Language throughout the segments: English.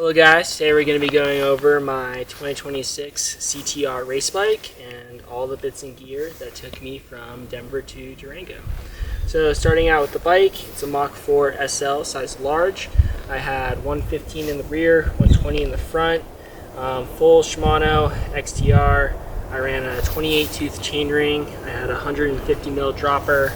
Hello guys, today we're going to be going over my 2026 CTR race bike and all the bits and gear that took me from Denver to Durango. So starting out with the bike, it's a Mach 4 SL, size large. I had 115 in the rear, 120 in the front, full Shimano XTR. I ran a 28 tooth chainring. I had a 150 mil dropper,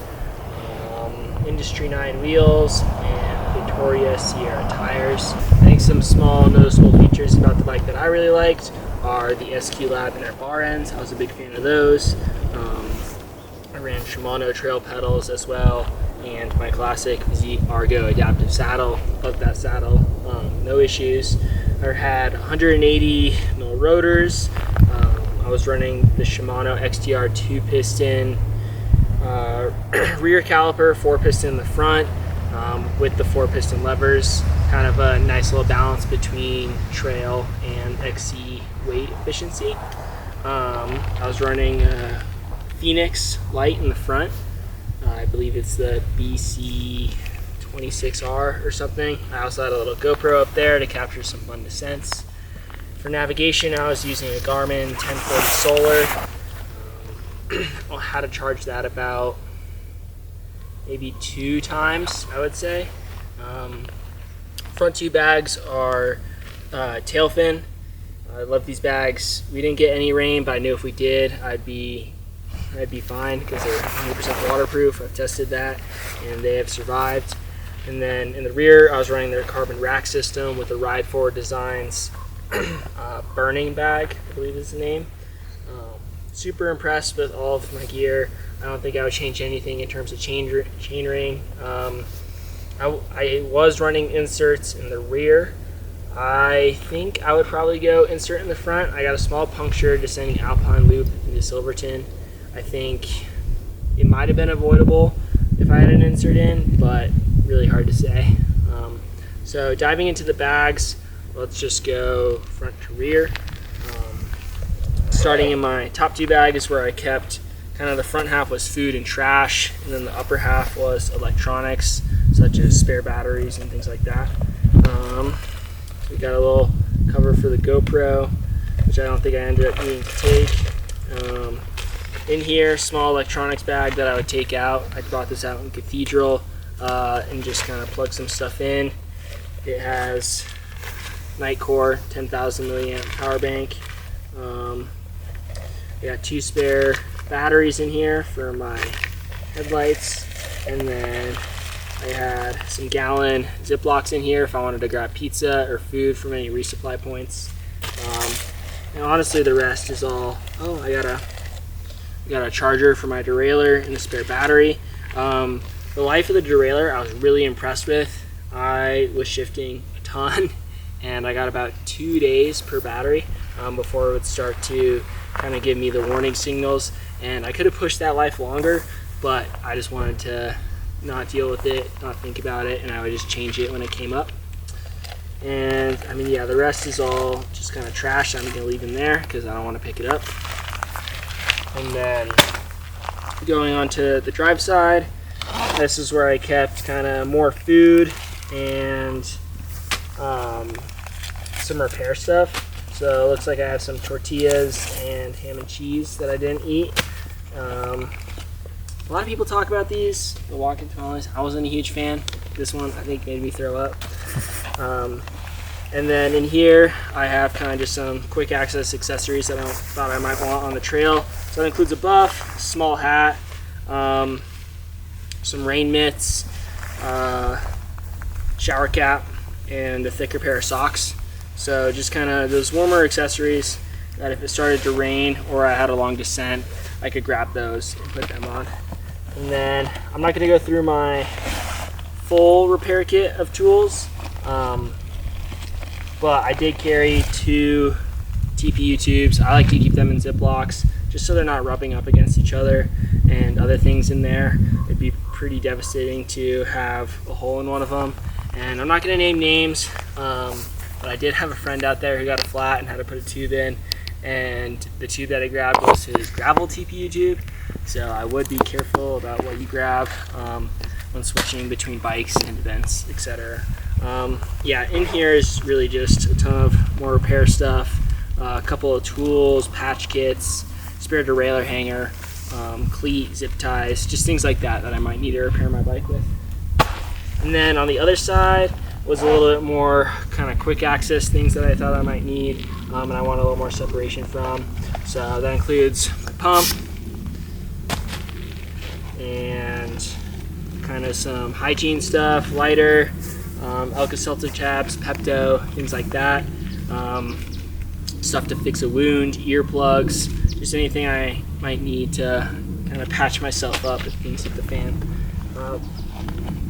Industry 9 wheels, and Victoria Sierra tires. I think some small noticeable features about the bike that I really liked are the SQ Lab inner bar ends. I was a big fan of those. I ran Shimano trail pedals as well, and my classic Z Argo adaptive saddle. Love that saddle, no issues. I had 180 mil rotors. I was running the Shimano XTR 2-piston rear caliper, 4-piston in the front, with the 4-piston levers. Kind of a nice little balance between trail and XC weight efficiency. I was running a Phoenix light in the front. I believe it's the BC26R or something. I also had a little GoPro up there to capture some fun descents. For navigation, I was using a Garmin 1040 Solar. I had to charge that about maybe 2 times, I would say. Front 2 bags are tail fin. I love these bags. We didn't get any rain, but I knew if we did, I'd be fine because they're 100% waterproof. I've tested that, and they have survived. And then in the rear, I was running their carbon rack system with the Ride Forward Designs burning bag, I believe is the name. Super impressed with all of my gear. I don't think I would change anything in terms of chain ring. I was running inserts in the rear. I think I would probably go insert in the front. I got a small puncture descending Alpine loop into Silverton. I think it might have been avoidable if I had an insert in, but really hard to say. So diving into the bags, let's just go front to rear. Starting in my top 2 bag is where I kept kind of the front half was food and trash, and then the upper half was electronics such as spare batteries and things like that. We got a little cover for the GoPro, which I don't think I ended up needing to take. In here, small electronics bag that I would take out. I brought this out in Cathedral and just kind of plug some stuff in. It has Nightcore 10,000 milliamp power bank. I got 2 spare batteries in here for my headlights, and then I had some gallon Ziplocs in here if I wanted to grab pizza or food from any resupply points. And honestly, the rest is all. Oh, I got a charger for my derailleur and a spare battery. The life of the derailleur I was really impressed with. I was shifting a ton, and I got about 2 days per battery before it would start to kind of give me the warning signals. And I could have pushed that life longer, but I just wanted to not deal with it, not think about it, and I would just change it when it came up. And I mean, yeah, the rest is all just kind of trash. I'm gonna leave in there because I don't want to pick it up. And then going on to the drive side, this is where I kept kind of more food and some repair stuff. So it looks like I have some tortillas and ham and cheese that I didn't eat. A lot of people talk about these, the walk-in tamales. I wasn't a huge fan. This one, I think, made me throw up. And then in here, I have kind of just some quick access accessories that I thought I might want on the trail. So that includes a buff, a small hat, some rain mitts, shower cap, and a thicker pair of socks. So just kind of those warmer accessories that if it started to rain or I had a long descent, I could grab those and put them on. And then I'm not going to go through my full repair kit of tools, but I did carry 2 TPU tubes. I like to keep them in Ziplocs just so they're not rubbing up against each other and other things in there. It'd be pretty devastating to have a hole in one of them. And I'm not going to name names, but I did have a friend out there who got a flat and had to put a tube in, and the tube that I grabbed was his gravel TPU tube. So I would be careful about what you grab when switching between bikes and events, etc. Yeah, in here is really just a ton of more repair stuff, a couple of tools, patch kits, spare derailleur hanger, cleat, zip ties, just things like that that I might need to repair my bike with. And then on the other side was a little bit more kind of quick access things that I thought I might need, and I want a little more separation from. So that includes my pump and kind of some hygiene stuff, lighter, Alka-Seltzer tabs, Pepto, things like that. Stuff to fix a wound, earplugs, just anything I might need to kind of patch myself up if things hit the fan.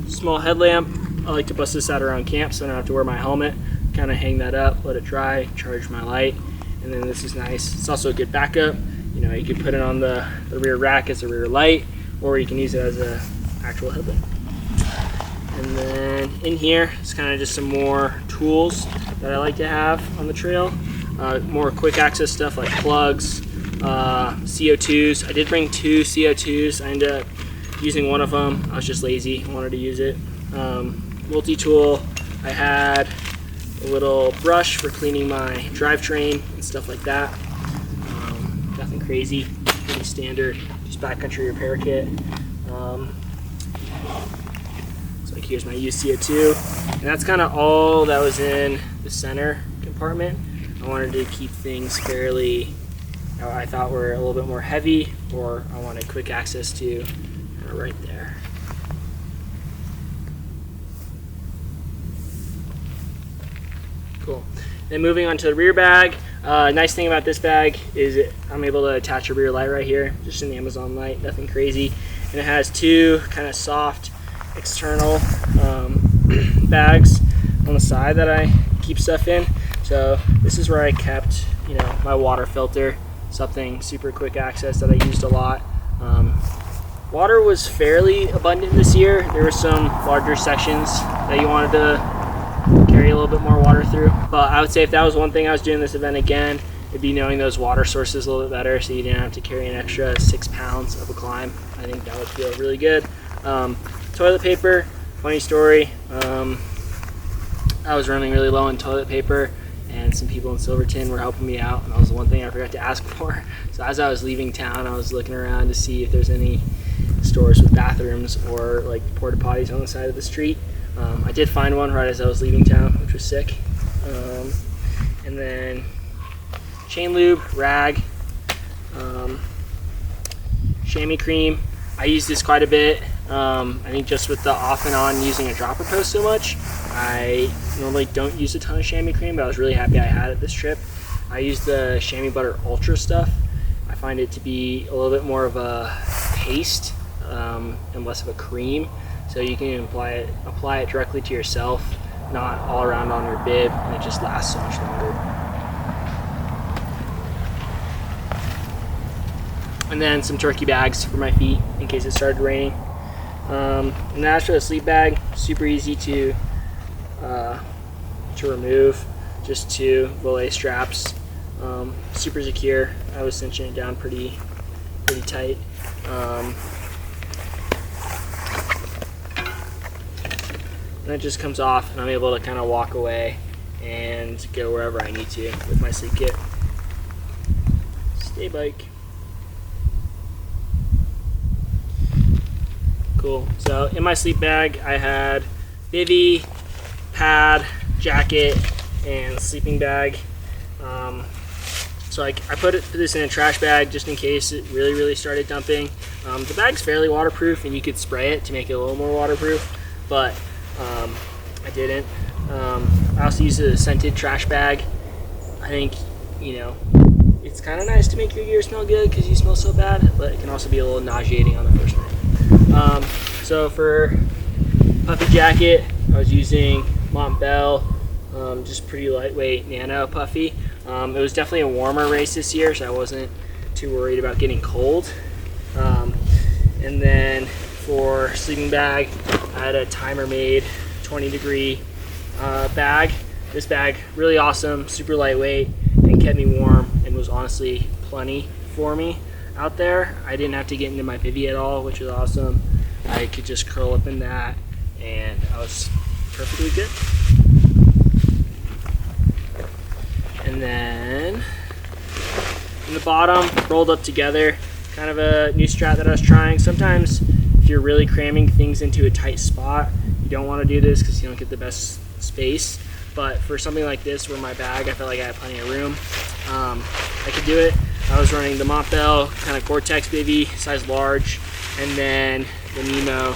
Small headlamp. I like to bust this out around camp so I don't have to wear my helmet. Kind of hang that up, let it dry, charge my light, and then this is nice. It's also a good backup. You know, you can put it on the rear rack as a rear light, or you can use it as an actual headlamp. And then in here, it's kind of just some more tools that I like to have on the trail. More quick access stuff like plugs, CO2s. I did bring 2 CO2s. I ended up using one of them. I was just lazy, I wanted to use it. Multi-tool. I had a little brush for cleaning my drivetrain and stuff like that. Nothing crazy, pretty standard, just backcountry repair kit. So like here's my used CO2, and that's kind of all that was in the center compartment. I wanted to keep things fairly, I thought were a little bit more heavy, or I wanted quick access to right there. Cool. Then moving on to the rear bag. Nice thing about this bag is I'm able to attach a rear light right here, just an Amazon light, nothing crazy. And it has 2 kind of soft external bags on the side that I keep stuff in. So this is where I kept, you know, my water filter, something super quick access that I used a lot. Water was fairly abundant this year. There were some larger sections that you wanted to carry a little bit more water through. But I would say if that was one thing I was doing this event again, it'd be knowing those water sources a little bit better so you didn't have to carry an extra 6 pounds of a climb. I think that would feel really good. Toilet paper, funny story. I was running really low on toilet paper, and some people in Silverton were helping me out, and that was the one thing I forgot to ask for. So as I was leaving town, I was looking around to see if there's any stores with bathrooms or like porta potties on the side of the street. I did find one right as I was leaving town, which was sick. And then chain lube, rag, chamois cream. I use this quite a bit. I think just with the off and on using a dropper post so much, I normally don't use a ton of chamois cream, but I was really happy I had it this trip. I use the chamois butter ultra stuff. I find it to be a little bit more of a paste and less of a cream, so you can apply it directly to yourself, not all around on your bib, and it just lasts so much longer. And then some turkey bags for my feet in case it started raining. And then as for the sleep bag, super easy to remove, just 2 belay straps, super secure. I was cinching it down pretty tight. And it just comes off, and I'm able to kind of walk away and go wherever I need to with my sleep kit. Stay bike. Cool. So in my sleep bag, I had bivvy, pad, jacket, and sleeping bag. So I put this in a trash bag just in case it really started dumping. The bag's fairly waterproof, and you could spray it to make it a little more waterproof, but I didn't. I also used a scented trash bag. I think, you know, it's kind of nice to make your gear smell good because you smell so bad, but it can also be a little nauseating on the first night. So for puffy jacket, I was using Montbell, just pretty lightweight nano puffy. It was definitely a warmer race this year, so I wasn't too worried about getting cold. And then for sleeping bag, I had a timer made 20-degree bag. This bag, really awesome, super lightweight, and kept me warm, and was honestly plenty for me out there. I didn't have to get into my bivvy at all, which was awesome. I could just curl up in that, and I was perfectly good. And then in the bottom, rolled up together, kind of a new strat that I was trying. Sometimes if you're really cramming things into a tight spot, you don't want to do this because you don't get the best space. But for something like this, where my bag, I felt like I had plenty of room, I could do it. I was running the Montbell kind of Gore-Tex Bivy, size large, and then the Nemo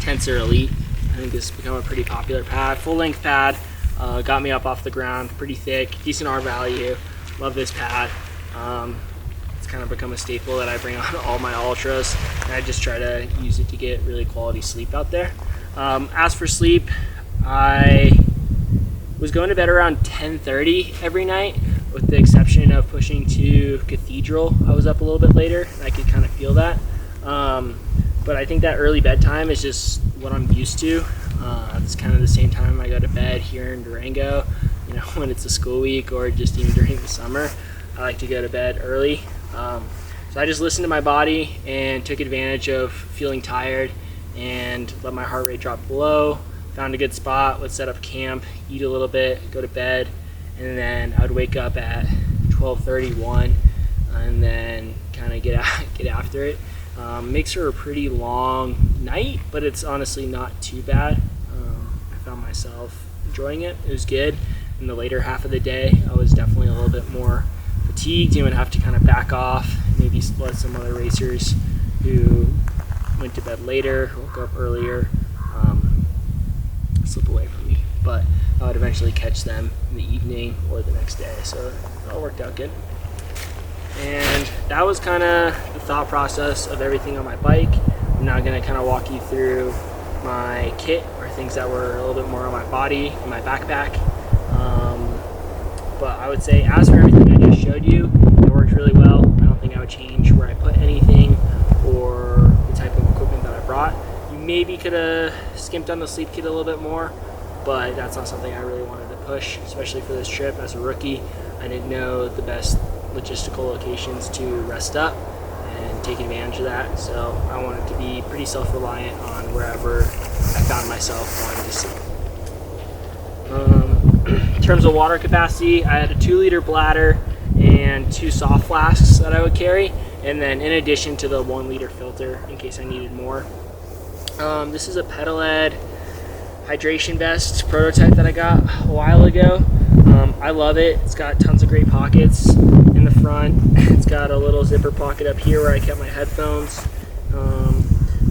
Tensor Elite. I think this has become a pretty popular pad, full length pad. Got me up off the ground, pretty thick, decent R value. Love this pad. It's kind of become a staple that I bring on all my ultras, and I just try to use it to get really quality sleep out there. As for sleep, I was going to bed around 10:30 every night, with the exception of pushing to Cathedral. I was up a little bit later, and I could kind of feel that. But I think that early bedtime is just what I'm used to. It's kind of the same time I go to bed here in Durango, you know, when it's a school week or just even during the summer. I like to go to bed early. So I just listened to my body and took advantage of feeling tired and let my heart rate drop below. Found a good spot, would set up camp, eat a little bit, go to bed, and then I would wake up at 12:31 and then kind of get after it. Makes for a pretty long night, but it's honestly not too bad. I found myself enjoying it. It was good. In the later half of the day, I was definitely a little bit more fatigued. You would have to kind of back off, maybe let some other racers who went to bed later, woke up earlier, slip away from me. But I would eventually catch them in the evening or the next day, so it all worked out good. And that was kind of the thought process of everything on my bike. I'm now going to kind of walk you through my kit, or things that were a little bit more on my body and my backpack. But I would say, as for everything I just showed you, it worked really well. I don't think I would change where I put anything or the type of equipment that I brought. You maybe could have skimped on the sleep kit a little bit more, but that's not something I really wanted to push, especially for this trip. As a rookie, I didn't know the best logistical locations to rest up and take advantage of that, so I wanted to be pretty self-reliant on wherever I found myself wanting to sleep. In terms of water capacity, I had a 2-liter bladder and 2 soft flasks that I would carry, and then in addition to the 1-liter filter in case I needed more. This is a Pedaled hydration vest prototype that I got a while ago. I love it. It's got tons of great pockets in the front. It's got a little zipper pocket up here where I kept my headphones.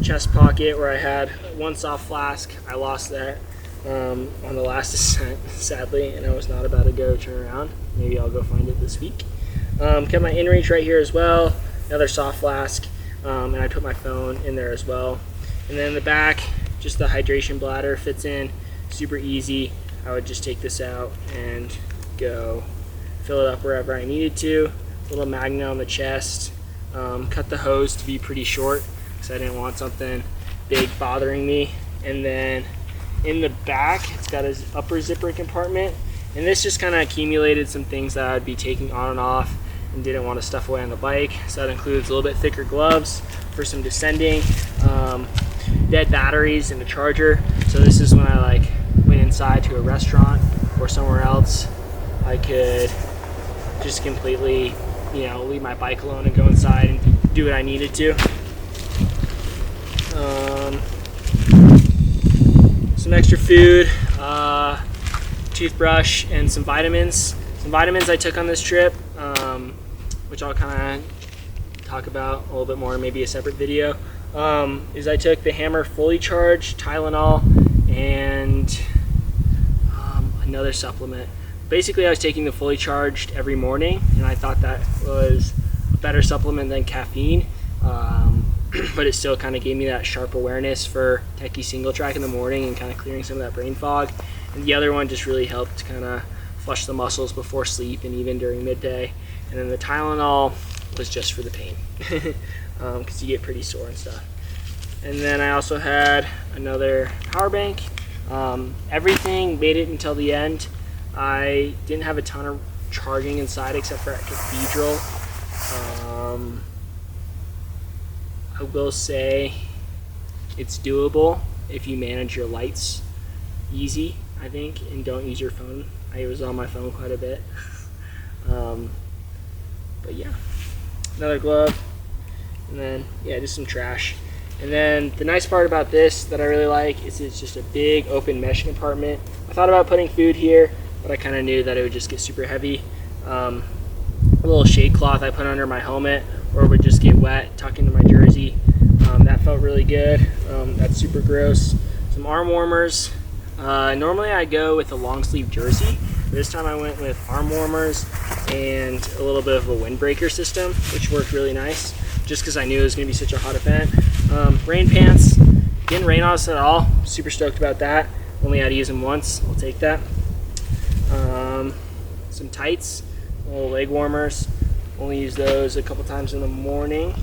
Chest pocket where I had 1 soft flask. I lost that on the last descent, sadly, and I was not about to go turn around. Maybe I'll go find it this week. Kept my inReach right here as well. Another soft flask, and I put my phone in there as well. And then in the back, just the hydration bladder fits in, super easy. I would just take this out and go fill it up wherever I needed to. Little magnet on the chest. Cut the hose to be pretty short because I didn't want something big bothering me. And then in the back, it's got an upper zipper compartment. And this just kind of accumulated some things that I'd be taking on and off and didn't want to stuff away on the bike. So that includes a little bit thicker gloves for some descending, dead batteries and a charger. So this is when I went inside to a restaurant or somewhere else, I could just completely, leave my bike alone and go inside and do what I needed to. Some extra food, toothbrush, and some vitamins. Some vitamins I took on this trip, which I'll kind of talk about a little bit more in maybe a separate video, is I took the Hammer Fully Charged, Tylenol, and another supplement. Basically, I was taking the Fully Charged every morning, and I thought that was a better supplement than caffeine, but it still kind of gave me that sharp awareness for techie single track in the morning and kind of clearing some of that brain fog. And the other one just really helped kind of flush the muscles before sleep and even during midday. And then the Tylenol was just for the pain because you get pretty sore and stuff. And then I also had another power bank. Everything made it until the end. I didn't have a ton of charging inside except for at Cathedral. I will say it's doable. if you manage your lights easy, I think, and don't use your phone. I was on my phone quite a bit. But yeah, another glove, and then yeah, just some trash. And then the nice part about this that I really like is it's just a big open mesh compartment. I thought about putting food here, but I kind of knew that it would just get super heavy. A little shade cloth I put under my helmet, or it would just get wet, tuck into my jersey. That felt really good. That's super gross. Some arm warmers. Normally I go with a long sleeve jersey. This time I went with arm warmers and a little bit of a windbreaker system, which worked really nice, just because I knew it was going to be such a hot event. Rain pants. Didn't rain on us at all. Super stoked about that. Only had to use them once. I'll take that. Some tights, little leg warmers. Only use those a couple times in the morning.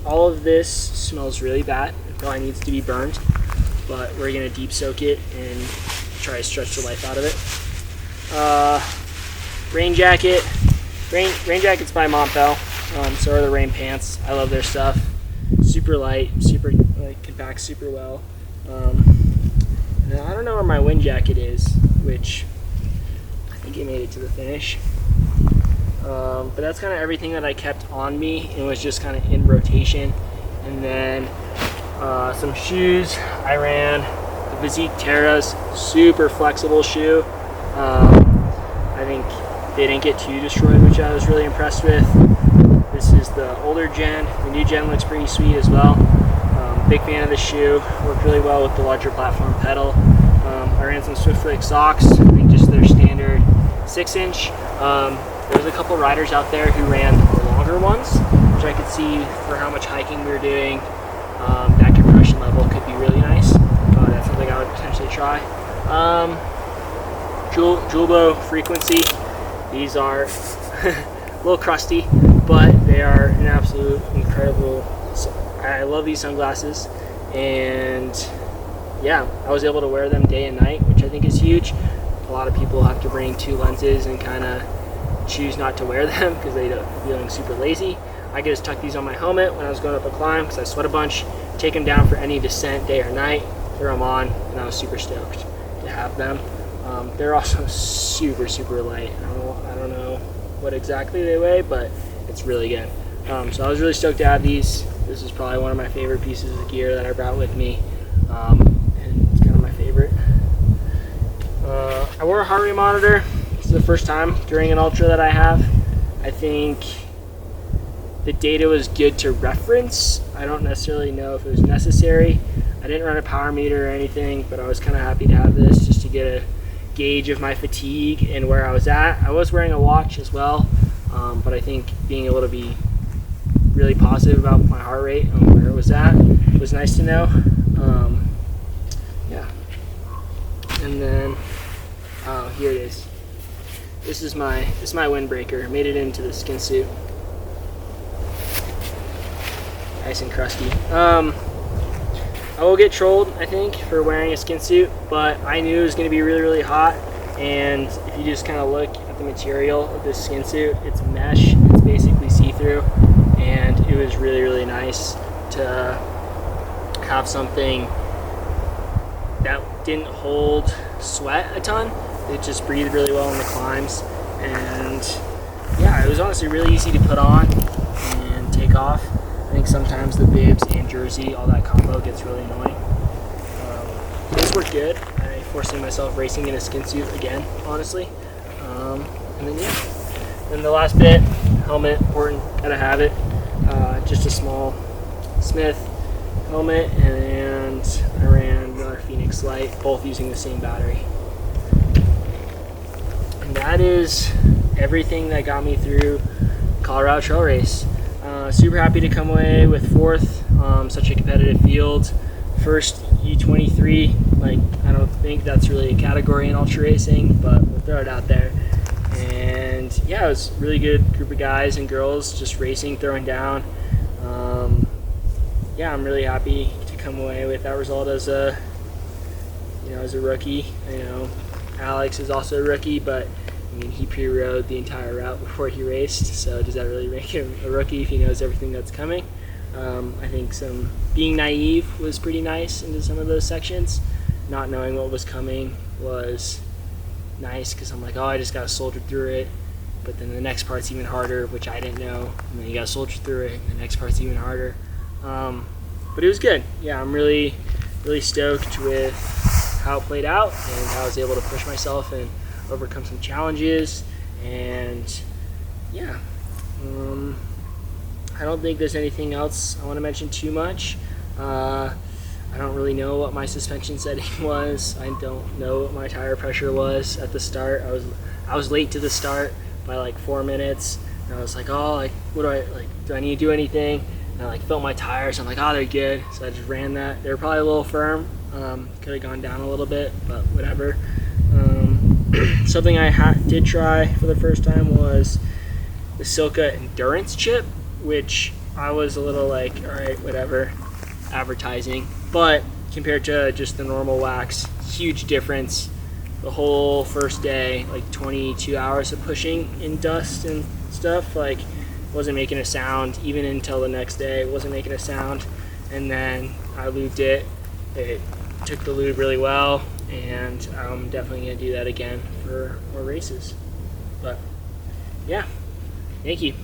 All of this smells really bad. It probably needs to be burned, but we're gonna deep soak it and try to stretch the life out of it. Rain jacket. Rain jackets by Montbell. So are the rain pants. I love their stuff. Super light, super can pack super well. And I don't know where my wind jacket is, which I think it made it to the finish. But that's kind of everything that I kept on me and was just kind of in rotation. And then some shoes. I ran the Physique Terras, super flexible shoe. I think they didn't get too destroyed, which I was really impressed with. This is the older gen. The new gen looks pretty sweet as well. Big fan of the shoe. Worked really well with the larger platform pedal. I ran some Swiftfoot socks. I think just their standard 6-inch. There was a couple riders out there who ran the longer ones, which I could see for how much hiking we were doing. That compression level could be really nice. That's something I would potentially try. Julbo frequency. These are a little crusty, but they are an absolute incredible. I love these sunglasses, and yeah, I was able to wear them day and night, which I think is huge. A lot of people have to bring 2 lenses and kind of choose not to wear them because they're feeling super lazy. I could just tuck these on my helmet when I was going up a climb because I sweat a bunch, take them down for any descent, day or night, throw them on, and I was super stoked to have them. They're also super, super light. I don't know what exactly they weigh, but it's really good. So I was really stoked to have these. This is probably one of my favorite pieces of gear that I brought with me, and it's kind of my favorite. I wore a heart rate monitor. This is the first time during an ultra that I have. I think the data was good to reference. I don't necessarily know if it was necessary. I didn't run a power meter or anything, but I was kind of happy to have this just to get a gauge of my fatigue and where I was at. I was wearing a watch as well, but I think being able to be really positive about my heart rate and where it was at was nice to know. Yeah. And then, oh, here it is. This is my windbreaker. Made it into the skin suit. Nice and crusty. I will get trolled, I think, for wearing a skin suit, but I knew it was going to be really, really hot. And if you just kind of look at the material of this skin suit, it's mesh. It's basically see-through, and it was really, really nice to have something that didn't hold sweat a ton. It just breathed really well in the climbs, and yeah, it was honestly really easy to put on and take off. I think sometimes the bibs and jersey, all that combo gets really annoying. This worked good. I foresee myself racing in a skin suit again, honestly. And then yeah, then the last bit, helmet, important, gotta have it. Just a small Smith helmet, and I ran another Phoenix Light, both using the same battery. And that is everything that got me through Colorado Trail Race. Super happy to come away with 4th, such a competitive field. First U23, like, I don't think that's really a category in ultra racing, but we'll throw it out there. And yeah, it was a really good group of guys and girls just racing, throwing down. Yeah, I'm really happy to come away with that result as a rookie. Alex is also a rookie, but I mean, he pre-rode the entire route before he raced, so does that really make him a rookie if he knows everything that's coming? I think some being naive was pretty nice into some of those sections. Not knowing what was coming was nice because I'm like, oh, I just gotta soldier through it. But then the next part's even harder, which I didn't know. And then you gotta soldier through it, and the next part's even harder. But it was good. Yeah, I'm really stoked with how it played out and how I was able to push myself and overcome some challenges. And yeah, I don't think there's anything else I want to mention too much. I don't really know what my suspension setting was. I don't know what my tire pressure was at the start. I was late to the start by like 4 minutes, and I was like, oh, like what do I need to do anything? And I like felt my tires. I'm like, oh, they're good. So I just ran that. They were probably a little firm. Could have gone down a little bit, but whatever. Something I did try for the first time was the Silka Endurance chip, which I was a little like, all right, whatever, advertising. But compared to just the normal wax, huge difference. The whole first day, like 22 hours of pushing in dust and stuff, like wasn't making a sound. Even until the next day, it wasn't making a sound. And then I lubed it. It took the lube really well, and I'm definitely gonna do that again for more races. But yeah, thank you.